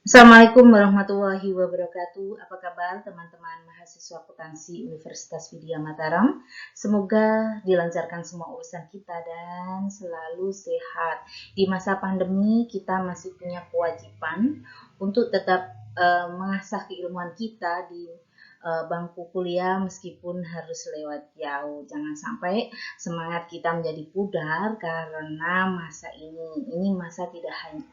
Assalamualaikum warahmatullahi wabarakatuh. Apa kabar teman-teman mahasiswa akuntansi Universitas Vidya Mataram? Semoga dilancarkan semua urusan kita dan selalu sehat. Di masa pandemi kita masih punya kewajiban untuk tetap mengasah keilmuan kita di bangku kuliah meskipun harus lewat jauh. Jangan sampai semangat kita menjadi pudar karena masa ini masa tidak hanya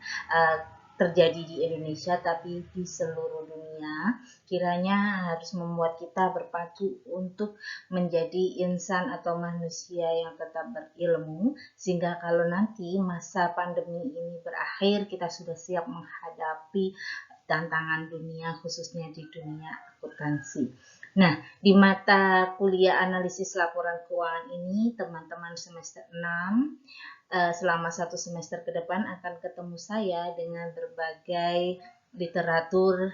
terjadi di Indonesia tapi di seluruh dunia. Kiranya harus membuat kita berpacu untuk menjadi insan atau manusia yang tetap berilmu, sehingga kalau nanti masa pandemi ini berakhir kita sudah siap menghadapi tantangan dunia, khususnya di dunia akuntansi. Nah, di mata kuliah analisis laporan keuangan ini, teman-teman semester 6 selama 1 semester ke depan akan ketemu saya dengan berbagai literatur,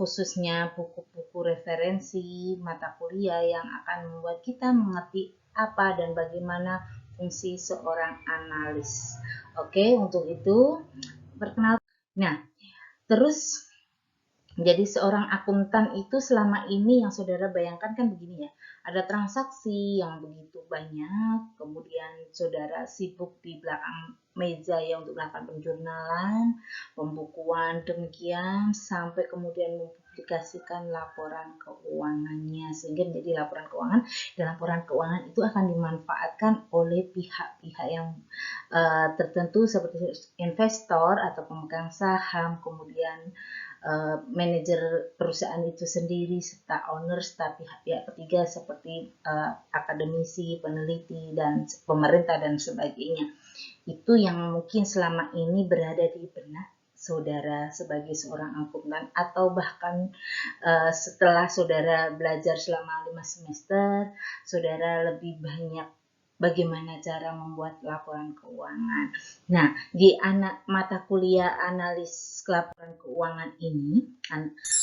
khususnya buku-buku referensi mata kuliah yang akan membuat kita mengerti apa dan bagaimana fungsi seorang analis. Oke, untuk itu perkenalkan. Nah, terus jadi seorang akuntan itu selama ini yang saudara bayangkan kan begini ya, ada transaksi yang begitu banyak, kemudian saudara sibuk di belakang meja ya untuk melakukan penjurnalan, pembukuan, demikian sampai kemudian mempublikasikan laporan keuangannya sehingga menjadi laporan keuangan, dan laporan keuangan itu akan dimanfaatkan oleh pihak-pihak yang tertentu seperti investor atau pemegang saham, kemudian manajer perusahaan itu sendiri, serta owner, serta pihak-pihak ketiga seperti akademisi, peneliti, dan pemerintah dan sebagainya. Itu yang mungkin selama ini berada di benak saudara sebagai seorang akuntan, atau bahkan setelah saudara belajar selama 5 semester, saudara lebih banyak bagaimana cara membuat laporan keuangan. Nah, di mata kuliah analis laporan keuangan ini,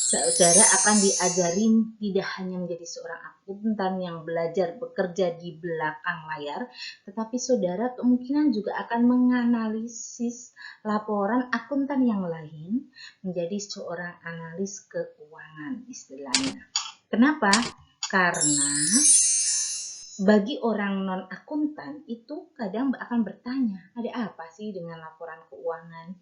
saudara akan diajari tidak hanya menjadi seorang akuntan yang belajar bekerja di belakang layar, tetapi saudara kemungkinan juga akan menganalisis laporan akuntan yang lain menjadi seorang analis keuangan istilahnya. Kenapa? Karena bagi orang non-akuntan itu kadang akan bertanya, ada apa sih dengan laporan keuangan?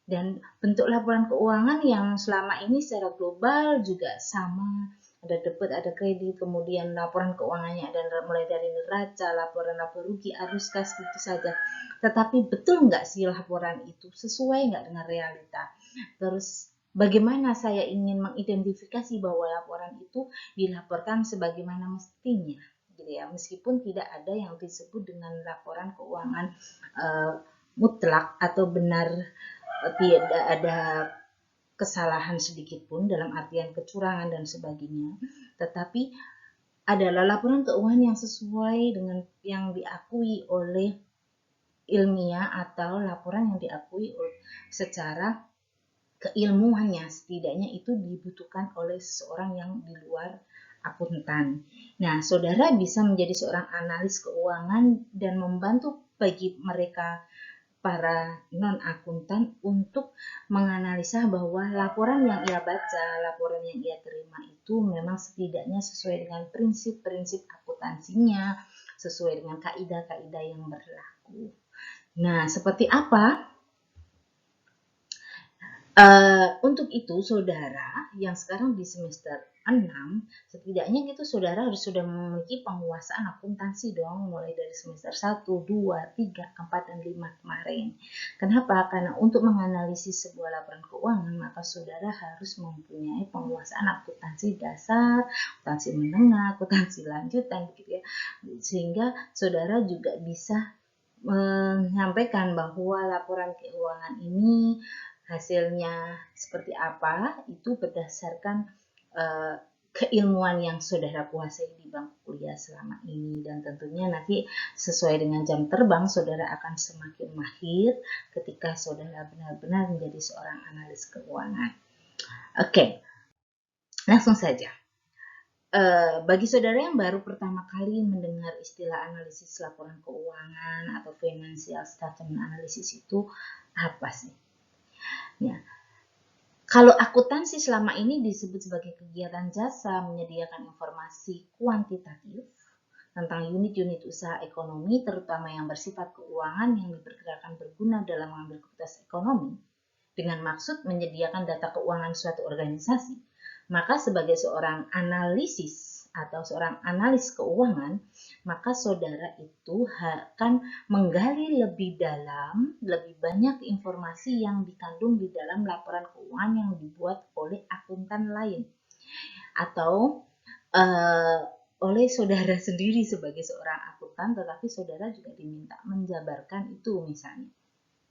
Dan bentuk laporan keuangan yang selama ini secara global juga sama, ada debit, ada kredit, kemudian laporan keuangannya ada mulai dari neraca, laporan laba rugi, arus kas, gitu saja. Tetapi betul nggak sih laporan itu sesuai nggak dengan realita? Terus bagaimana saya ingin mengidentifikasi bahwa laporan itu dilaporkan sebagaimana mestinya? Gitu ya, meskipun tidak ada yang disebut dengan laporan keuangan mutlak atau benar, tidak ada kesalahan sedikit pun dalam artian kecurangan dan sebagainya, tetapi adalah laporan keuangan yang sesuai dengan yang diakui oleh ilmiah atau laporan yang diakui secara keilmuannya, setidaknya itu dibutuhkan oleh seseorang yang di luar akuntan. Nah, saudara bisa menjadi seorang analis keuangan dan membantu bagi mereka para non-akuntan untuk menganalisa bahwa laporan yang ia baca, laporan yang ia terima itu memang setidaknya sesuai dengan prinsip-prinsip akuntansinya, sesuai dengan kaidah-kaidah yang berlaku. Nah, seperti apa? Untuk itu, saudara yang sekarang di semester 6, setidaknya itu saudara harus sudah memiliki penguasaan akuntansi dong, mulai dari semester 1, 2, 3, 4, dan 5 kemarin. Kenapa? Karena untuk menganalisis sebuah laporan keuangan, maka saudara harus mempunyai penguasaan akuntansi dasar, akuntansi menengah, akuntansi lanjutan, gitu ya. Sehingga saudara juga bisa menyampaikan bahwa laporan keuangan ini hasilnya seperti apa, itu berdasarkan keilmuan yang saudara kuasai di bangku kuliah selama ini, dan tentunya nanti sesuai dengan jam terbang saudara akan semakin mahir ketika saudara benar-benar menjadi seorang analis keuangan. Oke, langsung saja. Bagi saudara yang baru pertama kali mendengar istilah analisis laporan keuangan atau financial statement analysis, itu apa sih? Ya, Kalau akuntansi selama ini disebut sebagai kegiatan jasa menyediakan informasi kuantitatif tentang unit-unit usaha ekonomi, terutama yang bersifat keuangan yang diperkirakan berguna dalam mengambil keputusan ekonomi, dengan maksud menyediakan data keuangan suatu organisasi. Maka sebagai seorang analisis atau seorang analis keuangan, maka saudara itu akan menggali lebih dalam, lebih banyak informasi yang dikandung di dalam laporan keuangan yang dibuat oleh akuntan lain atau oleh saudara sendiri sebagai seorang akuntan, tetapi saudara juga diminta menjabarkan itu misalnya.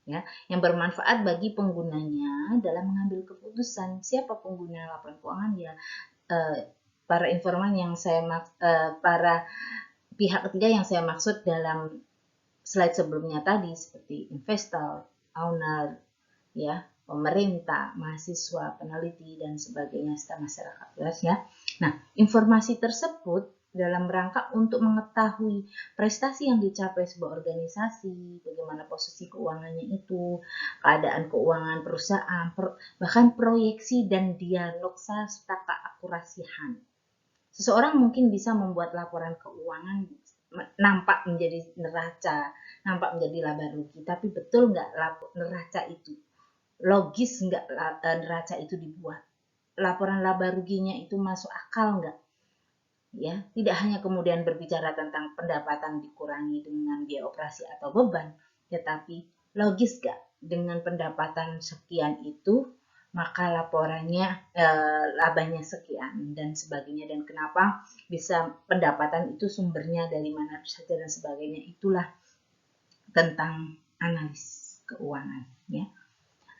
Ya, yang bermanfaat bagi penggunanya dalam mengambil keputusan. Siapa pengguna laporan keuangan? Ya, para informan yang para pihak ketiga yang saya maksud dalam slide sebelumnya tadi, seperti investor, owner, ya, pemerintah, mahasiswa, peneliti, dan sebagainya, serta masyarakat luas, ya. Nah, informasi tersebut dalam rangka untuk mengetahui prestasi yang dicapai sebuah organisasi, bagaimana posisi keuangannya itu, keadaan keuangan perusahaan, bahkan proyeksi dan diagnosa serta keakurasian. Seseorang mungkin bisa membuat laporan keuangan nampak menjadi neraca, nampak menjadi laba rugi, tapi betul nggak neraca itu? Logis nggak neraca itu dibuat? Laporan laba ruginya itu masuk akal nggak? Ya, tidak hanya kemudian berbicara tentang pendapatan dikurangi dengan biaya operasi atau beban, tetapi logis nggak dengan pendapatan sekian itu maka laporannya labanya sekian dan sebagainya, dan kenapa bisa pendapatan itu sumbernya dari mana saja dan sebagainya. Itulah tentang analis keuangan, ya,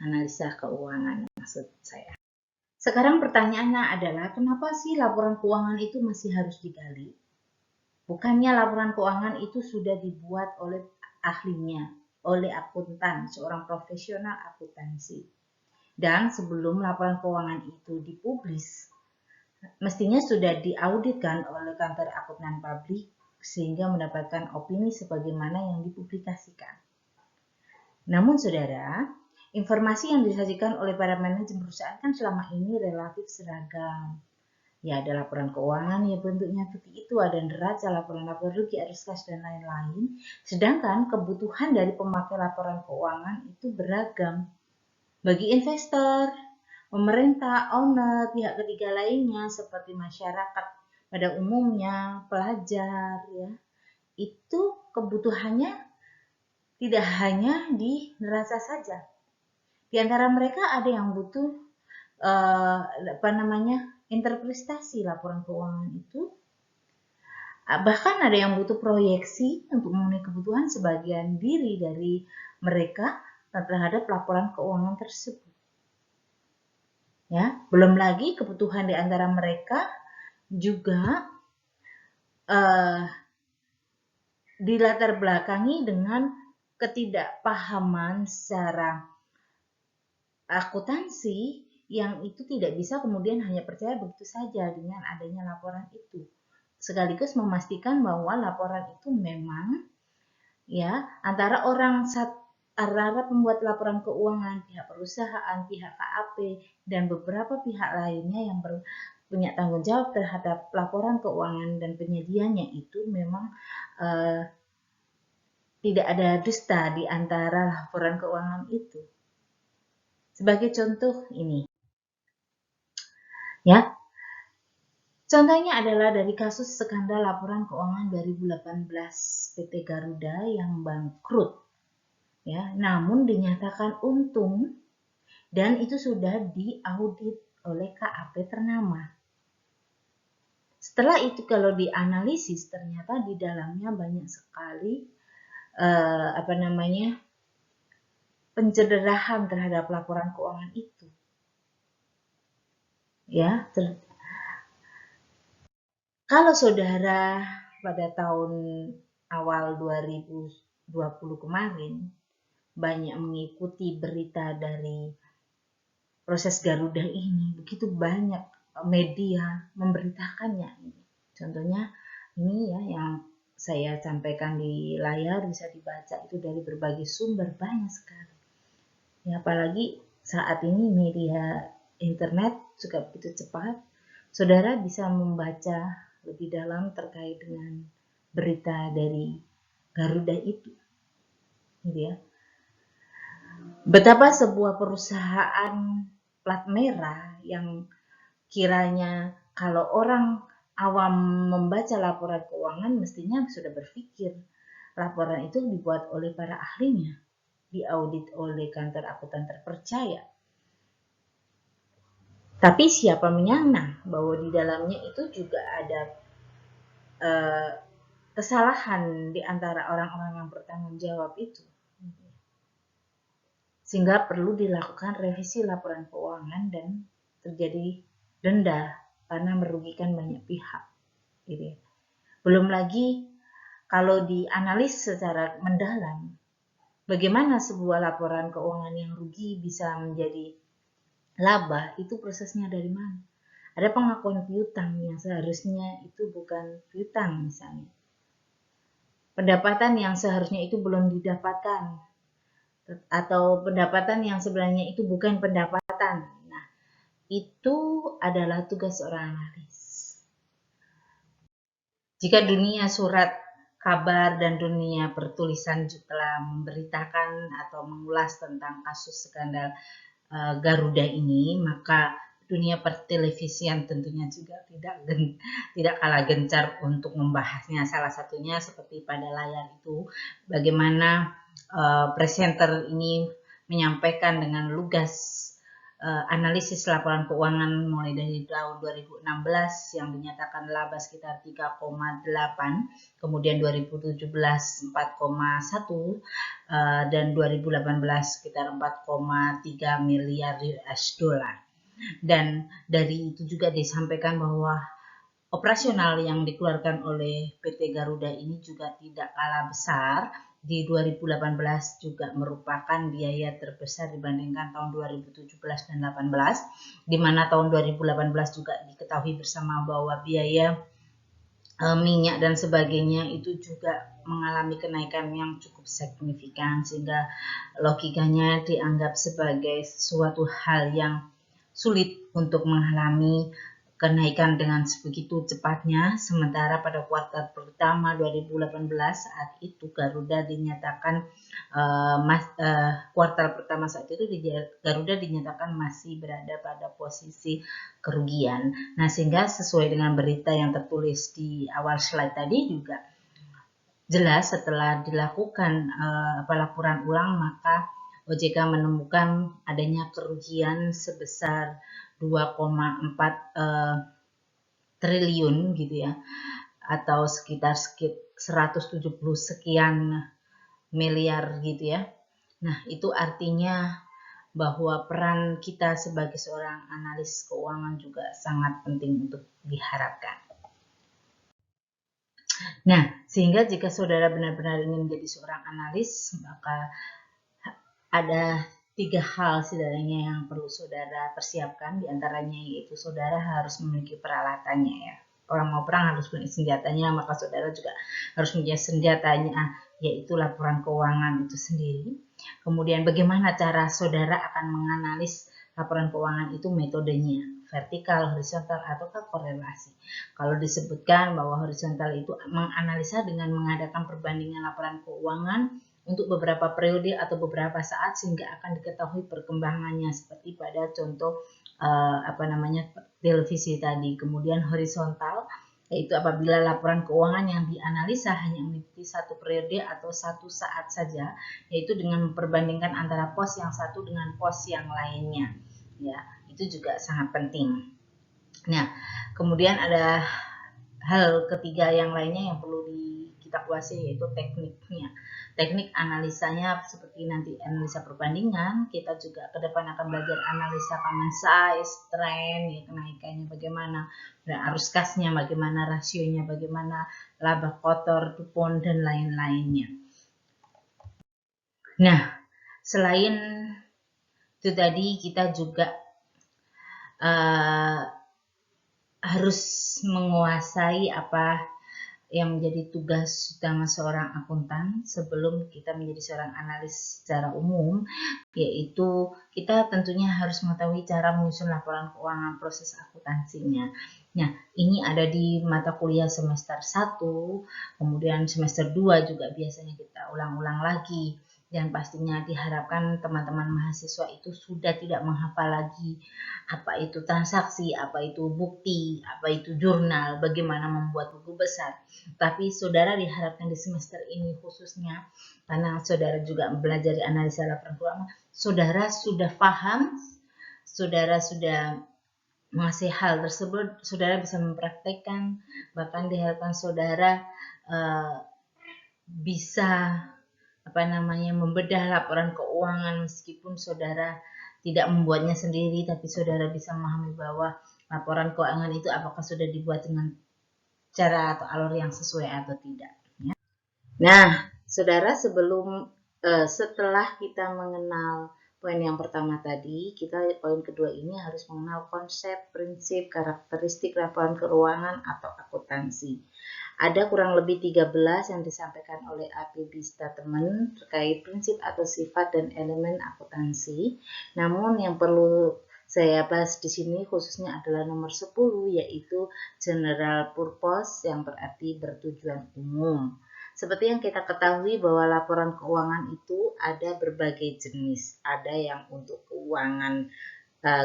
analisa keuangan maksud saya. Sekarang pertanyaannya adalah kenapa sih laporan keuangan itu masih harus digali? Bukannya laporan keuangan itu sudah dibuat oleh ahlinya, oleh akuntan, seorang profesional akuntansi. Dan sebelum laporan keuangan itu dipublis, mestinya sudah diauditkan oleh kantor akuntan publik sehingga mendapatkan opini sebagaimana yang dipublikasikan. Namun saudara, informasi yang disajikan oleh para manajemen perusahaan kan selama ini relatif seragam. Ya, ada laporan keuangan ya bentuknya seperti itu, ada neraca, laporan rugi, arus kas, dan lain-lain. Sedangkan kebutuhan dari pemakai laporan keuangan itu beragam. Bagi investor, pemerintah, owner, pihak ketiga lainnya seperti masyarakat pada umumnya, pelajar, ya, itu kebutuhannya tidak hanya di neraca saja. Di antara mereka ada yang butuh interpretasi laporan keuangan itu, bahkan ada yang butuh proyeksi untuk memenuhi kebutuhan sebagian diri dari mereka terhadap laporan keuangan tersebut. Ya, belum lagi kebutuhan di antara mereka juga dilatar belakangi dengan ketidakpahaman secara akuntansi yang itu tidak bisa kemudian hanya percaya begitu saja dengan adanya laporan itu. Sekaligus memastikan bahwa laporan itu memang ya antara pembuat laporan keuangan, pihak perusahaan, pihak KAP, dan beberapa pihak lainnya yang punya tanggung jawab terhadap laporan keuangan dan penyedianya itu memang tidak ada dusta di antara laporan keuangan itu. Sebagai contoh ini, ya, contohnya adalah dari kasus skandal laporan keuangan 2018 PT Garuda yang bangkrut. Ya, namun dinyatakan untung dan itu sudah diaudit oleh KAP ternama. Setelah itu kalau dianalisis ternyata di dalamnya banyak sekali pencederaan terhadap laporan keuangan itu. Ya, kalau saudara pada tahun awal 2020 kemarin banyak mengikuti berita dari proses Garuda ini, begitu banyak media memberitakannya. Contohnya ini ya yang saya sampaikan di layar bisa dibaca itu dari berbagai sumber, banyak sekali. Ya, apalagi saat ini media internet juga begitu cepat, saudara bisa membaca lebih dalam terkait dengan berita dari Garuda itu, gitu ya. Betapa sebuah perusahaan plat merah yang kiranya kalau orang awam membaca laporan keuangan mestinya sudah berpikir laporan itu dibuat oleh para ahlinya, diaudit oleh kantor akuntan terpercaya. Tapi siapa menyangka bahwa di dalamnya itu juga ada kesalahan di antara orang-orang yang bertanggung jawab itu. Sehingga perlu dilakukan revisi laporan keuangan dan terjadi denda karena merugikan banyak pihak. Gitu ya. Belum lagi kalau dianalis secara mendalam, bagaimana sebuah laporan keuangan yang rugi bisa menjadi laba, itu prosesnya dari mana? Ada pengakuan piutang yang seharusnya itu bukan piutang misalnya. Pendapatan yang seharusnya itu belum didapatkan, atau pendapatan yang sebenarnya itu bukan pendapatan. Nah, itu adalah tugas seorang analis. Jika dunia surat kabar dan dunia pertulisan telah memberitakan atau mengulas tentang kasus skandal Garuda ini, maka dunia pertelevisian tentunya juga tidak kalah gencar untuk membahasnya. Salah satunya seperti pada layar itu, bagaimana presenter ini menyampaikan dengan lugas analisis laporan keuangan mulai dari tahun 2016 yang dinyatakan laba sekitar 3,8, kemudian 2017 4,1, dan 2018 sekitar 4,3 miliar US dollar. Dan dari itu juga disampaikan bahwa operasional yang dikeluarkan oleh PT Garuda ini juga tidak kalah besar. Di 2018 juga merupakan biaya terbesar dibandingkan tahun 2017 dan 2018, di mana tahun 2018 juga diketahui bersama bahwa biaya minyak dan sebagainya itu juga mengalami kenaikan yang cukup signifikan, sehingga logikanya dianggap sebagai suatu hal yang sulit untuk mengalami kenaikan dengan sebegitu cepatnya. Sementara pada kuartal pertama 2018 saat itu Garuda dinyatakan kuartal pertama saat itu Garuda dinyatakan masih berada pada posisi kerugian. Nah, sehingga sesuai dengan berita yang tertulis di awal slide tadi juga jelas setelah dilakukan laporan ulang, maka OJK menemukan adanya kerugian sebesar 2,4 triliun gitu ya, atau sekitar 170 sekian miliar gitu ya. Nah, itu artinya bahwa peran kita sebagai seorang analis keuangan juga sangat penting untuk diharapkan. Nah, sehingga jika saudara benar-benar ingin menjadi seorang analis, maka ada 3 hal setidaknya yang perlu saudara persiapkan. Di antaranya yaitu saudara harus memiliki peralatannya ya. Orang mau perang harus punya senjatanya, maka saudara juga harus punya senjatanya, yaitu laporan keuangan itu sendiri. Kemudian bagaimana cara saudara akan menganalisis laporan keuangan itu, metodenya, vertikal, horizontal, ataukah korelasi. Kalau disebutkan bahwa horizontal itu menganalisa dengan mengadakan perbandingan laporan keuangan untuk beberapa periode atau beberapa saat sehingga akan diketahui perkembangannya, seperti pada contoh televisi tadi. Kemudian horizontal yaitu apabila laporan keuangan yang dianalisa hanya meliputi satu periode atau satu saat saja, yaitu dengan memperbandingkan antara pos yang satu dengan pos yang lainnya. Ya, itu juga sangat penting. Nah, kemudian ada hal ketiga yang lainnya yang perlu kita kuasai, yaitu tekniknya. Teknik analisanya seperti nanti analisa perbandingan, kita juga ke depan akan belajar analisa common size, trend, ya, kenaikannya bagaimana, dan arus kasnya bagaimana, rasionya bagaimana, laba kotor, kupon, dan lain-lainnya. Nah, selain itu tadi kita juga harus menguasai yang menjadi tugas utama seorang akuntan sebelum kita menjadi seorang analis secara umum, yaitu kita tentunya harus mengetahui cara menyusun laporan keuangan proses akuntansinya. Nah, ini ada di mata kuliah semester 1, kemudian semester 2 juga biasanya kita ulang-ulang lagi. Dan pastinya diharapkan teman-teman mahasiswa itu sudah tidak menghafal lagi apa itu transaksi, apa itu bukti, apa itu jurnal, bagaimana membuat buku besar. Tapi saudara diharapkan di semester ini khususnya, karena saudara juga belajar analisa laporan keuangan, saudara sudah paham, saudara sudah mengasih hal tersebut, saudara bisa mempraktekkan, bahkan diharapkan saudara bisa membedah laporan keuangan meskipun saudara tidak membuatnya sendiri, tapi saudara bisa memahami bahwa laporan keuangan itu apakah sudah dibuat dengan cara atau alur yang sesuai atau tidak. Ya. Nah, saudara, setelah kita mengenal poin yang pertama tadi, poin kedua ini harus mengenal konsep, prinsip, karakteristik laporan keuangan atau akuntansi. Ada kurang lebih 13 yang disampaikan oleh APB Statement terkait prinsip atau sifat dan elemen akuntansi. Namun yang perlu saya bahas di sini khususnya adalah nomor 10, yaitu general purpose, yang berarti bertujuan umum. Seperti yang kita ketahui bahwa laporan keuangan itu ada berbagai jenis. Ada yang untuk keuangan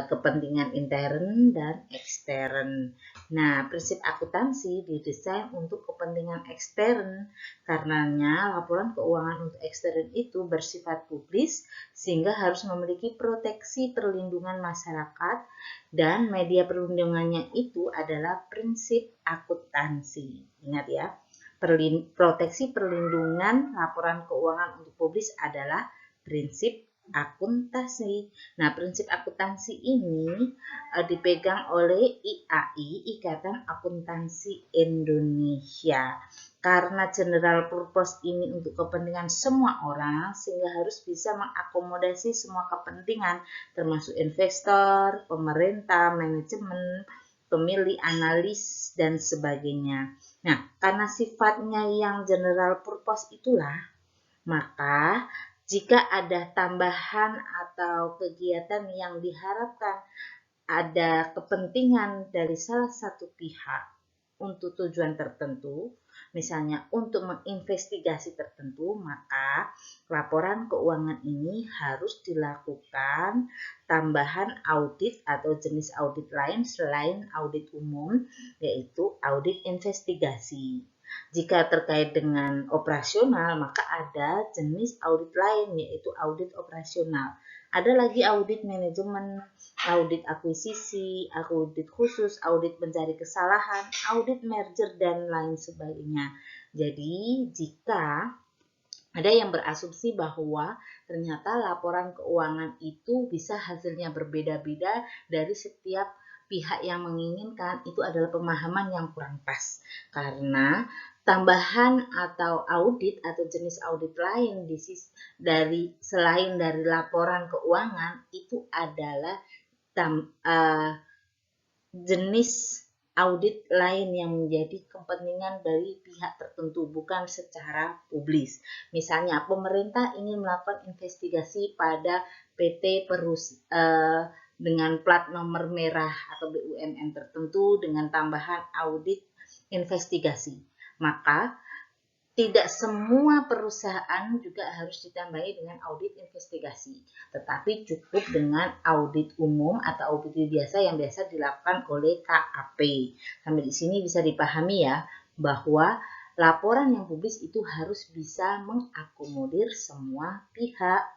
kepentingan intern dan ekstern. Nah, prinsip akuntansi didesain untuk kepentingan ekstern, karenanya laporan keuangan untuk ekstern itu bersifat publis sehingga harus memiliki proteksi perlindungan masyarakat, dan media perlindungannya itu adalah prinsip akuntansi. Ingat ya, proteksi perlindungan laporan keuangan untuk publis adalah prinsip akuntansi. Nah, prinsip akuntansi ini dipegang oleh IAI, Ikatan Akuntansi Indonesia. Karena general purpose ini untuk kepentingan semua orang, sehingga harus bisa mengakomodasi semua kepentingan, termasuk investor, pemerintah, manajemen, pemilih, analis, dan sebagainya. Nah, karena sifatnya yang general purpose itulah, maka jika ada tambahan atau kegiatan yang diharapkan ada kepentingan dari salah satu pihak untuk tujuan tertentu, misalnya untuk menginvestigasi tertentu, maka laporan keuangan ini harus dilakukan tambahan audit atau jenis audit lain selain audit umum, yaitu audit investigasi. Jika terkait dengan operasional, maka ada jenis audit lain, yaitu audit operasional. Ada lagi audit manajemen, audit akuisisi, audit khusus, audit mencari kesalahan, audit merger, dan lain sebagainya. Jadi, jika ada yang berasumsi bahwa ternyata laporan keuangan itu bisa hasilnya berbeda-beda dari setiap pihak yang menginginkan, itu adalah pemahaman yang kurang pas, karena tambahan atau audit atau jenis audit lain selain dari laporan keuangan itu adalah jenis audit lain yang menjadi kepentingan dari pihak tertentu, bukan secara publis. Misalnya, pemerintah ingin melakukan investigasi pada PT dengan plat nomor merah atau BUMN tertentu dengan tambahan audit investigasi. Maka tidak semua perusahaan juga harus ditambahi dengan audit investigasi, tetapi cukup dengan audit umum atau audit biasa yang biasa dilakukan oleh KAP. Sampai di sini bisa dipahami ya, bahwa laporan yang publis itu harus bisa mengakomodir semua pihak.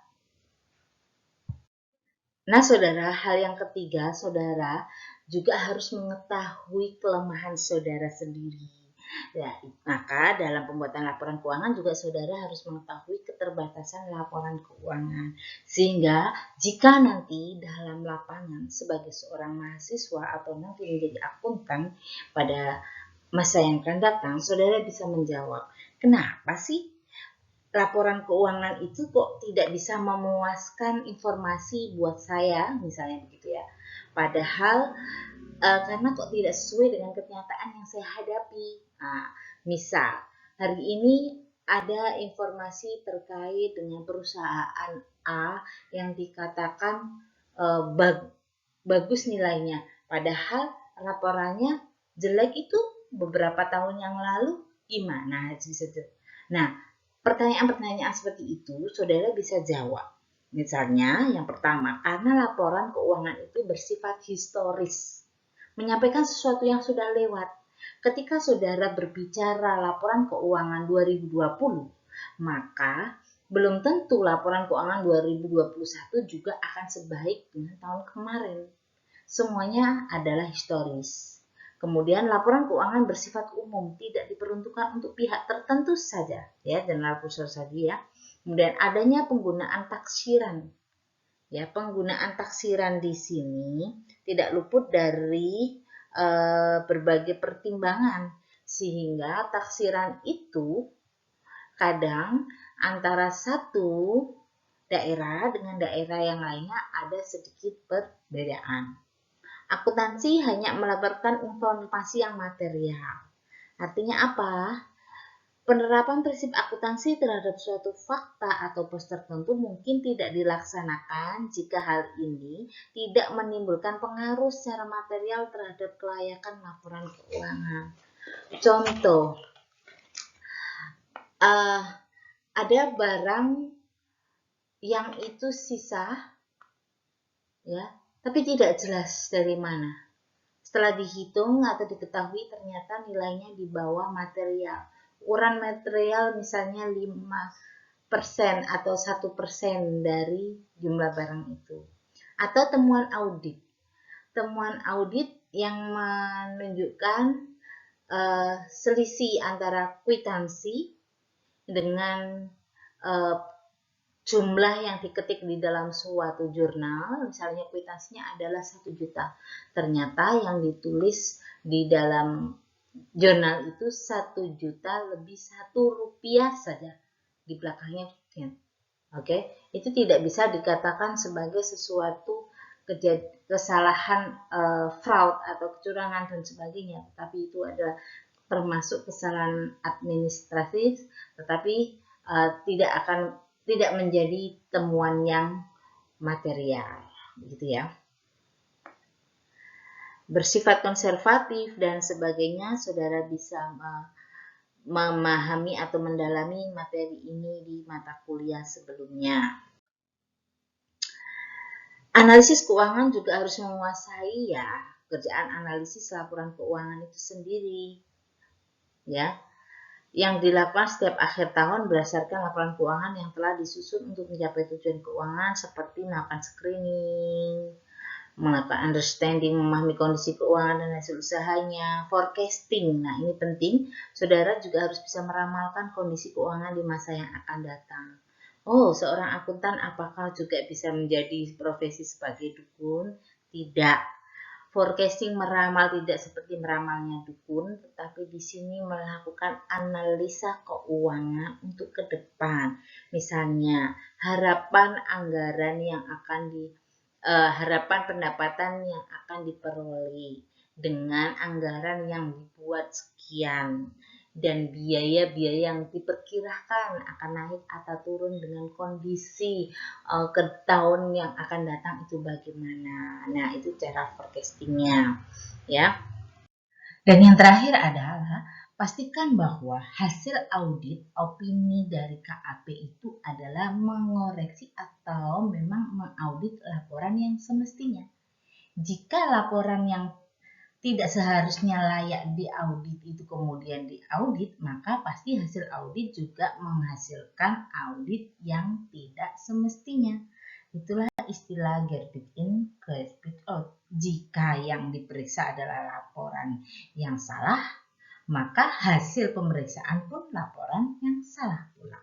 Nah, saudara, hal yang ketiga, saudara juga harus mengetahui kelemahan saudara sendiri. Ya, maka dalam pembuatan laporan keuangan juga saudara harus mengetahui keterbatasan laporan keuangan. Sehingga jika nanti dalam lapangan sebagai seorang mahasiswa atau nanti menjadi akuntan pada masa yang akan datang, saudara bisa menjawab, kenapa sih laporan keuangan itu kok tidak bisa memuaskan informasi buat saya, misalnya begitu ya. Padahal karena kok tidak sesuai dengan kenyataan yang saya hadapi. Nah, Misal, hari ini ada informasi terkait dengan perusahaan A yang dikatakan bagus nilainya, padahal laporannya jelek. Itu beberapa tahun yang lalu gimana bisa. Nah, pertanyaan-pertanyaan seperti itu saudara bisa jawab. Misalnya yang pertama, karena laporan keuangan itu bersifat historis, menyampaikan sesuatu yang sudah lewat. Ketika saudara berbicara laporan keuangan 2020, maka belum tentu laporan keuangan 2021 juga akan sebaik dengan tahun kemarin. Semuanya adalah historis. Kemudian laporan keuangan bersifat umum, tidak diperuntukkan untuk pihak tertentu saja, ya, general purpose saja ya. Kemudian adanya penggunaan taksiran. Ya, penggunaan taksiran di sini tidak luput dari berbagai pertimbangan, sehingga taksiran itu kadang antara satu daerah dengan daerah yang lainnya ada sedikit perbedaan. Akuntansi hanya melaporkan informasi yang material. Artinya apa? Penerapan prinsip akuntansi terhadap suatu fakta atau pos tertentu mungkin tidak dilaksanakan jika hal ini tidak menimbulkan pengaruh secara material terhadap kelayakan laporan keuangan. Contoh, ada barang yang itu sisa, ya, tapi tidak jelas dari mana. Setelah dihitung atau diketahui ternyata nilainya di bawah material. Ukuran material misalnya 5% atau 1% dari jumlah barang itu. Atau temuan audit. Temuan audit yang menunjukkan selisih antara kwitansi dengan jumlah yang diketik di dalam suatu jurnal, misalnya kwitansinya adalah 1 juta. Ternyata yang ditulis di dalam jurnal itu 1 juta lebih 1 rupiah saja. Di belakangnya. Oke, itu tidak bisa dikatakan sebagai sesuatu kesalahan fraud atau kecurangan dan sebagainya, tapi itu adalah termasuk kesalahan administratif, tetapi tidak menjadi temuan yang material, gitu ya. Bersifat konservatif dan sebagainya, saudara bisa memahami atau mendalami materi ini di mata kuliah sebelumnya. Analisis keuangan juga harus menguasai ya kerjaan analisis laporan keuangan itu sendiri, ya, yang dilakukan setiap akhir tahun berdasarkan laporan keuangan yang telah disusun untuk mencapai tujuan keuangan seperti melakukan screening, melakukan understanding, memahami kondisi keuangan dan hasil usahanya, forecasting. Nah, ini penting. Saudara juga harus bisa meramalkan kondisi keuangan di masa yang akan datang. Oh, seorang akuntan apakah juga bisa menjadi profesi sebagai dukun? Tidak. Forecasting meramal tidak seperti meramalnya dukun, tetapi di sini melakukan analisa keuangan untuk ke depan. Misalnya, harapan anggaran yang akan harapan pendapatan yang akan diperoleh dengan anggaran yang dibuat sekian, dan biaya-biaya yang diperkirakan akan naik atau turun dengan kondisi ke tahun yang akan datang itu bagaimana. Nah, itu cara forecastingnya, ya. Dan yang terakhir adalah pastikan bahwa hasil audit opini dari KAP itu adalah mengoreksi atau memang mengaudit laporan yang semestinya. Jika laporan yang tidak seharusnya layak diaudit itu kemudian diaudit, maka pasti hasil audit juga menghasilkan audit yang tidak semestinya. Itulah istilah get bit in, get bit out. Jika yang diperiksa adalah laporan yang salah, maka hasil pemeriksaan pun laporan yang salah pula.